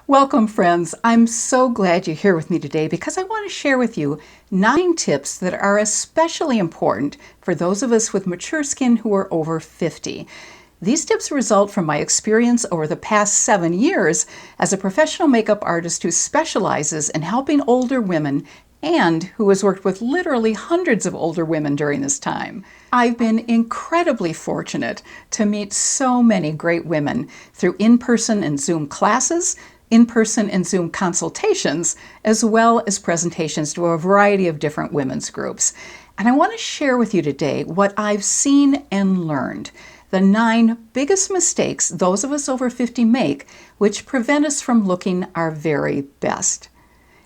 Welcome, friends. I'm so glad you're here with me today because I want to share with you 9 tips that are especially important for those of us with mature skin who are over 50. These tips result from my experience over the past 7 years as a professional makeup artist who specializes in helping older women and who has worked with literally hundreds of older women during this time. I've been incredibly fortunate to meet so many great women through in-person and Zoom classes, in-person and Zoom consultations, as well as presentations to a variety of different women's groups. And I want to share with you today what I've seen and learned, the 9 biggest mistakes those of us over 50 make, which prevent us from looking our very best.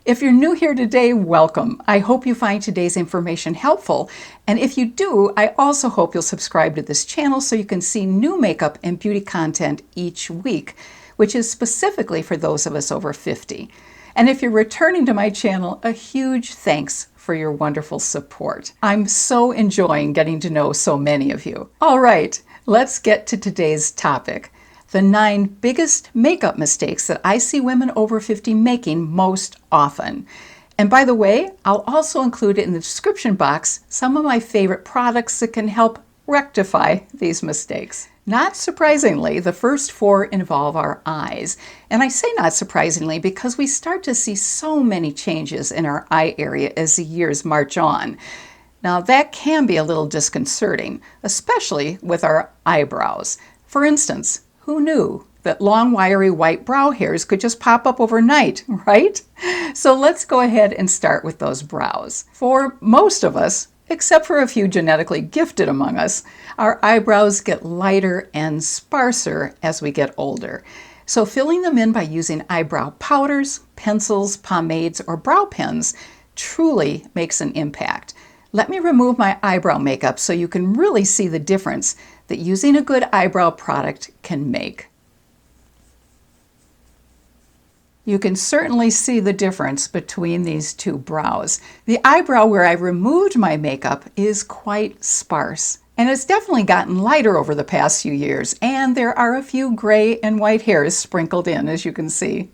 If you're new here today, welcome. I hope you find today's information helpful. And if you do, I also hope you'll subscribe to this channel so you can see new makeup and beauty content each week, which is specifically for those of us over 50. And if you're returning to my channel, a huge thanks for your wonderful support. I'm so enjoying getting to know so many of you. All right, let's get to today's topic. The 9 biggest makeup mistakes that I see women over 50 making most often. And by the way, I'll also include in the description box some of my favorite products that can help rectify these mistakes. Not surprisingly, the first 4 involve our eyes. And I say not surprisingly because we start to see so many changes in our eye area as the years march on. Now that can be a little disconcerting, especially with our eyebrows. For instance, who knew that long, wiry white brow hairs could just pop up overnight, right? So let's go ahead and start with those brows. For most of us, except for a few genetically gifted among us, our eyebrows get lighter and sparser as we get older. So filling them in by using eyebrow powders, pencils, pomades, or brow pens truly makes an impact. Let me remove my eyebrow makeup so you can really see the difference that using a good eyebrow product can make. You can certainly see the difference between these 2 brows. The eyebrow where I removed my makeup is quite sparse, and it's definitely gotten lighter over the past few years, and there are a few gray and white hairs sprinkled in, as you can see.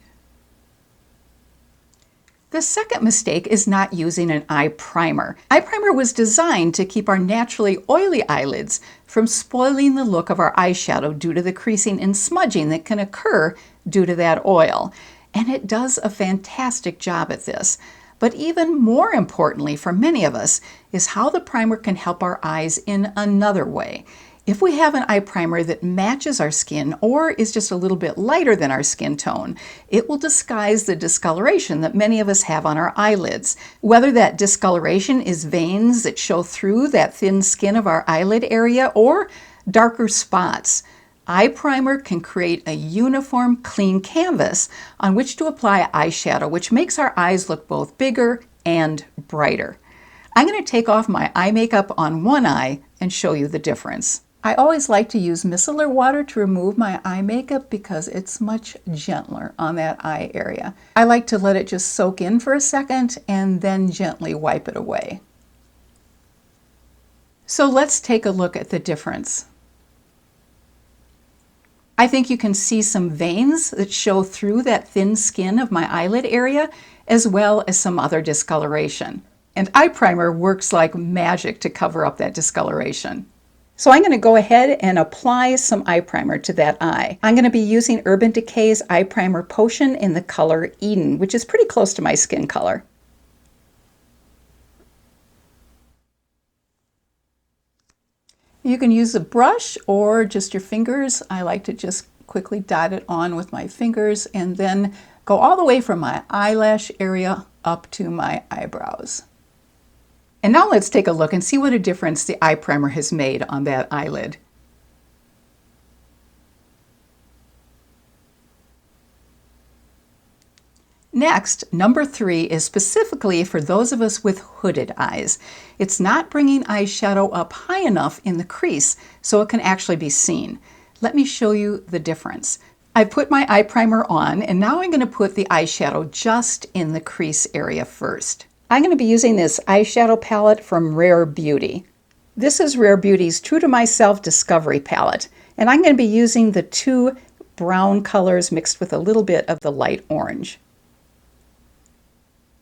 The second mistake is not using an eye primer. Eye primer was designed to keep our naturally oily eyelids from spoiling the look of our eyeshadow due to the creasing and smudging that can occur due to that oil. And it does a fantastic job at this. But even more importantly for many of us is how the primer can help our eyes in another way. If we have an eye primer that matches our skin or is just a little bit lighter than our skin tone, it will disguise the discoloration that many of us have on our eyelids. Whether that discoloration is veins that show through that thin skin of our eyelid area or darker spots, eye primer can create a uniform, clean canvas on which to apply eyeshadow, which makes our eyes look both bigger and brighter. I'm going to take off my eye makeup on one eye and show you the difference. I always like to use micellar water to remove my eye makeup because it's much gentler on that eye area. I like to let it just soak in for a second and then gently wipe it away. So let's take a look at the difference. I think you can see some veins that show through that thin skin of my eyelid area, as well as some other discoloration. And eye primer works like magic to cover up that discoloration. So I'm going to go ahead and apply some eye primer to that eye. I'm going to be using Urban Decay's Eye Primer Potion in the color Eden, which is pretty close to my skin color. You can use a brush or just your fingers. I like to just quickly dot it on with my fingers and then go all the way from my eyelash area up to my eyebrows. And now let's take a look and see what a difference the eye primer has made on that eyelid. Next, number 3 is specifically for those of us with hooded eyes. It's not bringing eyeshadow up high enough in the crease so it can actually be seen. Let me show you the difference. I put my eye primer on and now I'm going to put the eyeshadow just in the crease area first. I'm going to be using this eyeshadow palette from Rare Beauty. This is Rare Beauty's True to Myself Discovery palette, and I'm going to be using the 2 brown colors mixed with a little bit of the light orange.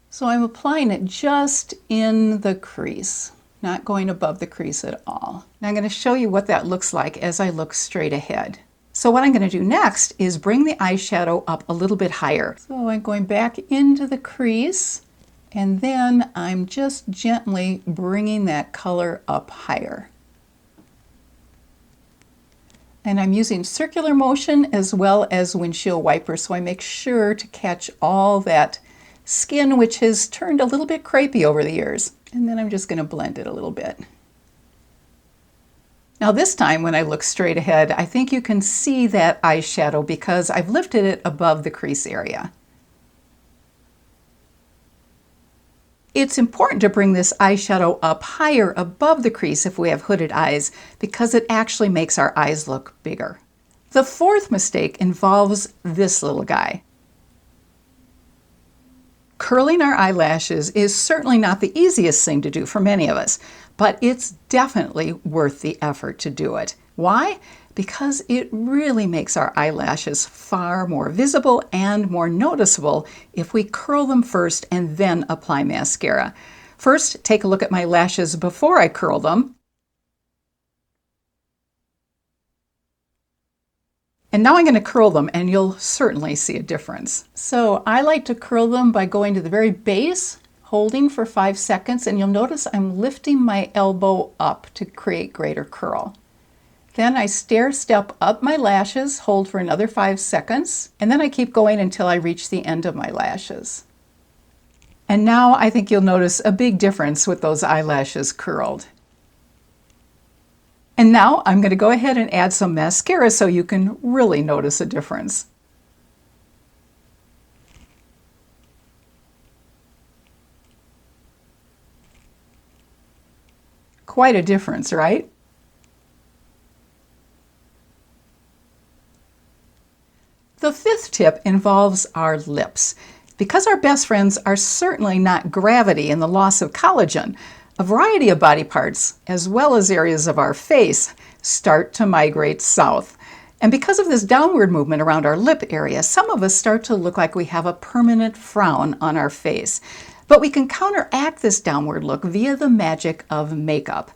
So I'm applying it just in the crease, not going above the crease at all. Now I'm going to show you what that looks like as I look straight ahead. So what I'm going to do next is bring the eyeshadow up a little bit higher. So I'm going back into the crease, and then I'm just gently bringing that color up higher. And I'm using circular motion as well as windshield wiper, so I make sure to catch all that skin, which has turned a little bit crepey over the years. And then I'm just going to blend it a little bit. Now this time when I look straight ahead, I think you can see that eyeshadow because I've lifted it above the crease area. It's important to bring this eyeshadow up higher above the crease if we have hooded eyes because it actually makes our eyes look bigger. The fourth mistake involves this little guy. Curling our eyelashes is certainly not the easiest thing to do for many of us, but it's definitely worth the effort to do it. Why? Because it really makes our eyelashes far more visible and more noticeable if we curl them first and then apply mascara. First, take a look at my lashes before I curl them. And now I'm going to curl them, and you'll certainly see a difference. So I like to curl them by going to the very base, holding for 5 seconds, and you'll notice I'm lifting my elbow up to create greater curl. Then I stair step up my lashes, hold for another 5 seconds, and then I keep going until I reach the end of my lashes. And now I think you'll notice a big difference with those eyelashes curled. And now I'm going to go ahead and add some mascara so you can really notice a difference. Quite a difference, right? The fifth tip involves our lips. Because our best friends are certainly not gravity and the loss of collagen, a variety of body parts, as well as areas of our face, start to migrate south. And because of this downward movement around our lip area, some of us start to look like we have a permanent frown on our face. But we can counteract this downward look via the magic of makeup.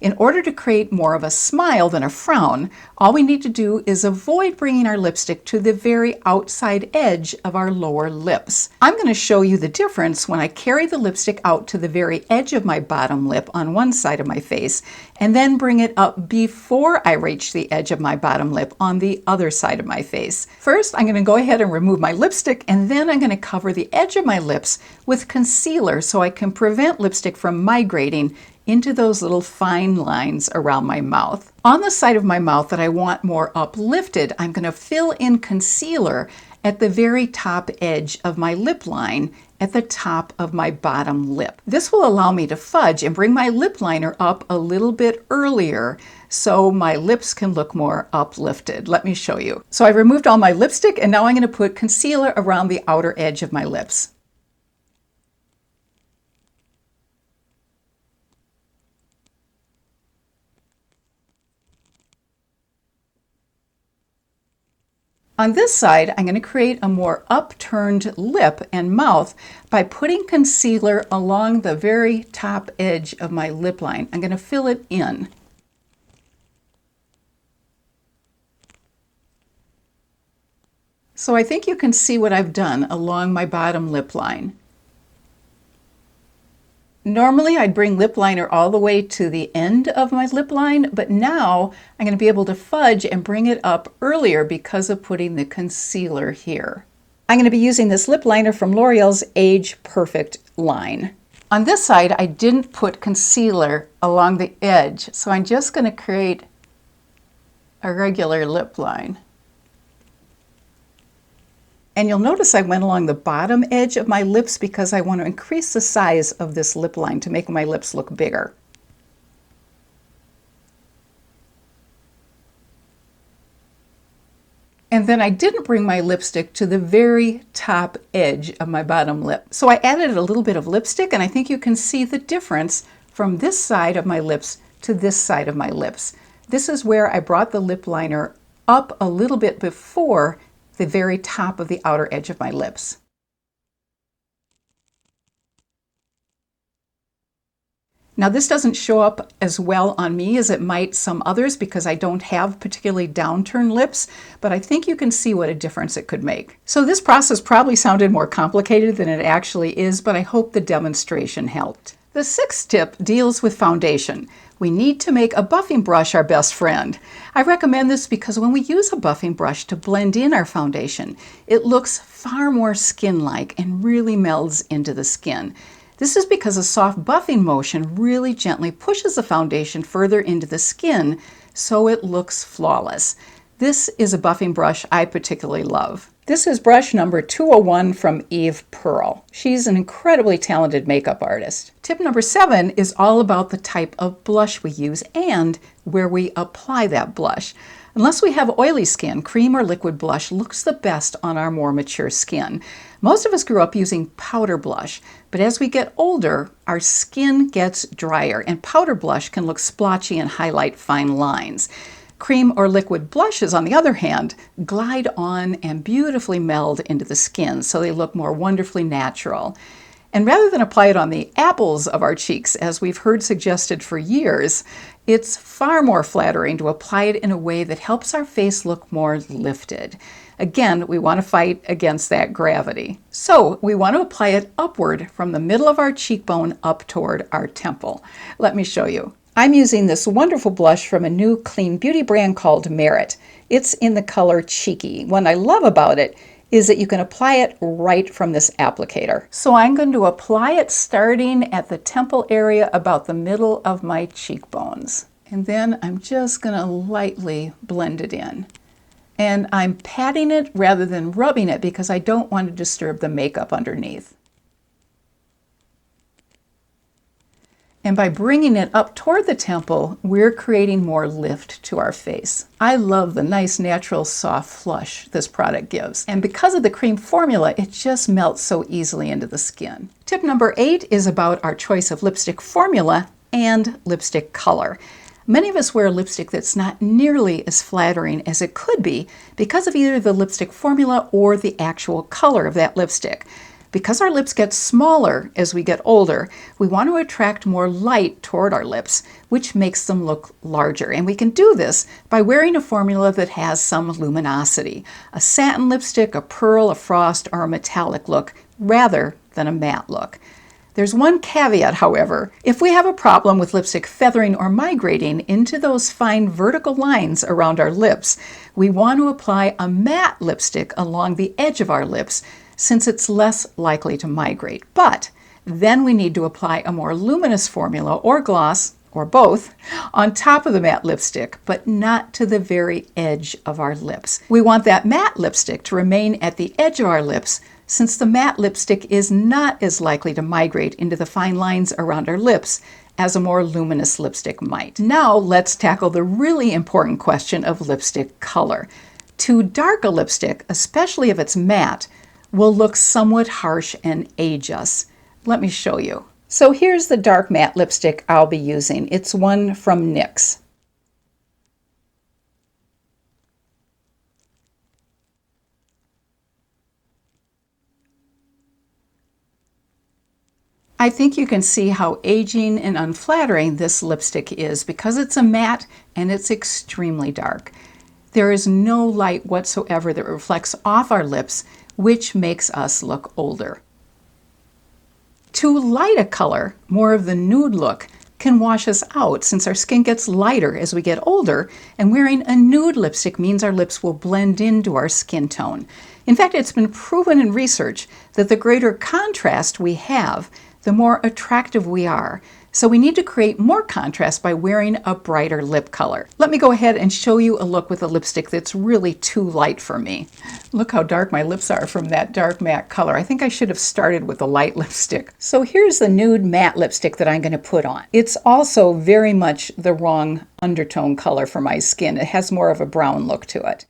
In order to create more of a smile than a frown, all we need to do is avoid bringing our lipstick to the very outside edge of our lower lips. I'm going to show you the difference when I carry the lipstick out to the very edge of my bottom lip on one side of my face, and then bring it up before I reach the edge of my bottom lip on the other side of my face. First, I'm going to go ahead and remove my lipstick, and then I'm going to cover the edge of my lips with concealer so I can prevent lipstick from migrating into those little fine lines around my mouth. On the side of my mouth that I want more uplifted, I'm going to fill in concealer at the very top edge of my lip line at the top of my bottom lip. This will allow me to fudge and bring my lip liner up a little bit earlier so my lips can look more uplifted. Let me show you. So I've removed all my lipstick, and now I'm going to put concealer around the outer edge of my lips. On this side, I'm going to create a more upturned lip and mouth by putting concealer along the very top edge of my lip line. I'm going to fill it in. So I think you can see what I've done along my bottom lip line. Normally I'd bring lip liner all the way to the end of my lip line, but now I'm going to be able to fudge and bring it up earlier because of putting the concealer here. I'm going to be using this lip liner from L'Oreal's Age Perfect line. On this side, I didn't put concealer along the edge, so I'm just going to create a regular lip line. And you'll notice I went along the bottom edge of my lips because I want to increase the size of this lip line to make my lips look bigger. And then I didn't bring my lipstick to the very top edge of my bottom lip. So I added a little bit of lipstick, and I think you can see the difference from this side of my lips to this side of my lips. This is where I brought the lip liner up a little bit before the very top of the outer edge of my lips. Now this doesn't show up as well on me as it might some others because I don't have particularly downturned lips, but I think you can see what a difference it could make. So this process probably sounded more complicated than it actually is, but I hope the demonstration helped. The sixth tip deals with foundation. We need to make a buffing brush our best friend. I recommend this because when we use a buffing brush to blend in our foundation, it looks far more skin-like and really melds into the skin. This is because a soft buffing motion really gently pushes the foundation further into the skin so it looks flawless. This is a buffing brush I particularly love. This is brush number 201 from Eve Pearl. She's an incredibly talented makeup artist. Tip number 7 is all about the type of blush we use and where we apply that blush. Unless we have oily skin, cream or liquid blush looks the best on our more mature skin. Most of us grew up using powder blush, but as we get older, our skin gets drier and powder blush can look splotchy and highlight fine lines. Cream or liquid blushes, on the other hand, glide on and beautifully meld into the skin, so they look more wonderfully natural. And rather than apply it on the apples of our cheeks, as we've heard suggested for years, it's far more flattering to apply it in a way that helps our face look more lifted. Again, we want to fight against that gravity. So we want to apply it upward from the middle of our cheekbone up toward our temple. Let me show you. I'm using this wonderful blush from a new clean beauty brand called Merit. It's in the color Cheeky. What I love about it is that you can apply it right from this applicator. So I'm going to apply it starting at the temple area about the middle of my cheekbones. And then I'm just going to lightly blend it in. And I'm patting it rather than rubbing it because I don't want to disturb the makeup underneath. And by bringing it up toward the temple, we're creating more lift to our face. I love the nice, natural, soft flush this product gives. And because of the cream formula, it just melts so easily into the skin. Tip number 8 is about our choice of lipstick formula and lipstick color. Many of us wear a lipstick that's not nearly as flattering as it could be because of either the lipstick formula or the actual color of that lipstick. Because our lips get smaller as we get older, we want to attract more light toward our lips, which makes them look larger. And we can do this by wearing a formula that has some luminosity. A satin lipstick, a pearl, a frost, or a metallic look, rather than a matte look. There's one caveat, however. If we have a problem with lipstick feathering or migrating into those fine vertical lines around our lips, we want to apply a matte lipstick along the edge of our lips, since it's less likely to migrate. But then we need to apply a more luminous formula or gloss, or both, on top of the matte lipstick, but not to the very edge of our lips. We want that matte lipstick to remain at the edge of our lips, since the matte lipstick is not as likely to migrate into the fine lines around our lips as a more luminous lipstick might. Now let's tackle the really important question of lipstick color. Too dark a lipstick, especially if it's matte, will look somewhat harsh and age us. Let me show you. So here's the dark matte lipstick I'll be using. It's one from NYX. I think you can see how aging and unflattering this lipstick is because it's a matte and it's extremely dark. There is no light whatsoever that reflects off our lips, which makes us look older. Too light a color, more of the nude look, can wash us out since our skin gets lighter as we get older, and wearing a nude lipstick means our lips will blend into our skin tone. In fact, it's been proven in research that the greater contrast we have, the more attractive we are. So we need to create more contrast by wearing a brighter lip color. Let me go ahead and show you a look with a lipstick that's really too light for me. Look how dark my lips are from that dark matte color. I think I should have started with a light lipstick. So here's the nude matte lipstick that I'm going to put on. It's also very much the wrong undertone color for my skin. It has more of a brown look to it.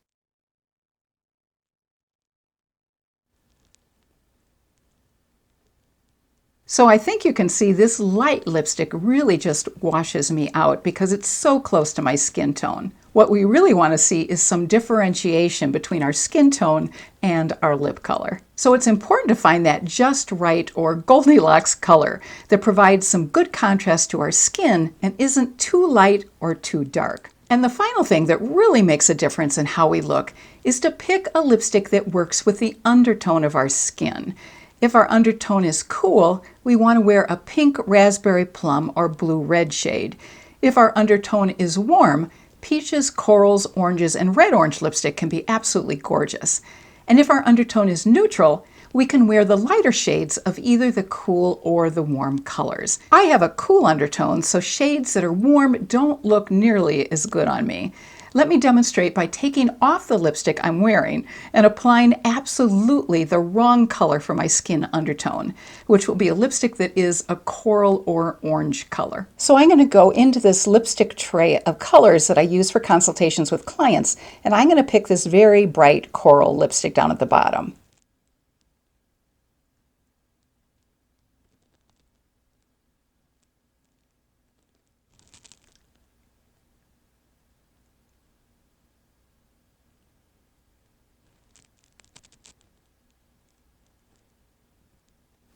So I think you can see this light lipstick really just washes me out because it's so close to my skin tone. What we really want to see is some differentiation between our skin tone and our lip color. So it's important to find that just right or Goldilocks color that provides some good contrast to our skin and isn't too light or too dark. And the final thing that really makes a difference in how we look is to pick a lipstick that works with the undertone of our skin. If our undertone is cool, we want to wear a pink, raspberry, plum, or blue-red shade. If our undertone is warm, peaches, corals, oranges, and red-orange lipstick can be absolutely gorgeous. And if our undertone is neutral, we can wear the lighter shades of either the cool or the warm colors. I have a cool undertone, so shades that are warm don't look nearly as good on me. Let me demonstrate by taking off the lipstick I'm wearing and applying absolutely the wrong color for my skin undertone, which will be a lipstick that is a coral or orange color. So I'm going to go into this lipstick tray of colors that I use for consultations with clients, and I'm going to pick this very bright coral lipstick down at the bottom.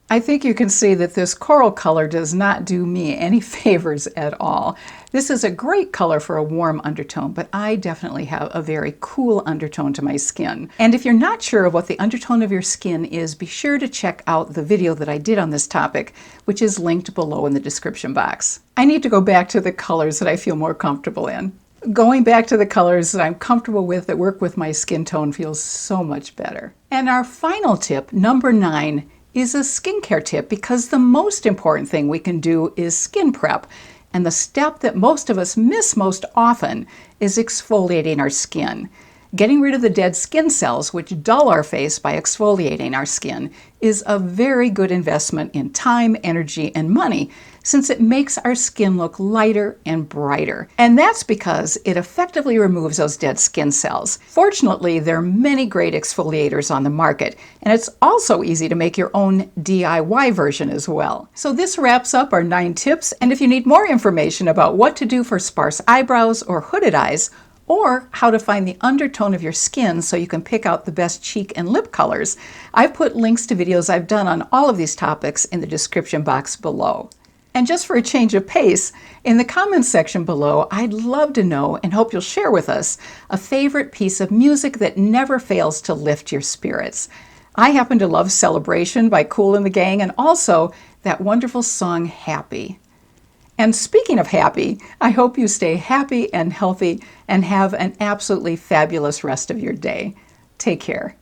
I think you can see that this coral color does not do me any favors at all. This is a great color for a warm undertone, but I definitely have a very cool undertone to my skin. And if you're not sure of what the undertone of your skin is, be sure to check out the video that I did on this topic, which is linked below in the description box. I need to go back to the colors that I feel more comfortable in. Going back to the colors that I'm comfortable with that work with my skin tone feels so much better. And our final tip, number 9, is a skincare tip because the most important thing we can do is skin prep. And the step that most of us miss most often is exfoliating our skin. Getting rid of the dead skin cells, which dull our face by exfoliating our skin, is a very good investment in time, energy, and money, since it makes our skin look lighter and brighter. And that's because it effectively removes those dead skin cells. Fortunately, there are many great exfoliators on the market, and it's also easy to make your own DIY version as well. So this wraps up our 9 tips, and if you need more information about what to do for sparse eyebrows or hooded eyes, or how to find the undertone of your skin so you can pick out the best cheek and lip colors, I've put links to videos I've done on all of these topics in the description box below. And just for a change of pace, in the comments section below, I'd love to know and hope you'll share with us a favorite piece of music that never fails to lift your spirits. I happen to love Celebration by Kool and the Gang, and also that wonderful song Happy. And speaking of happy, I hope you stay happy and healthy and have an absolutely fabulous rest of your day. Take care.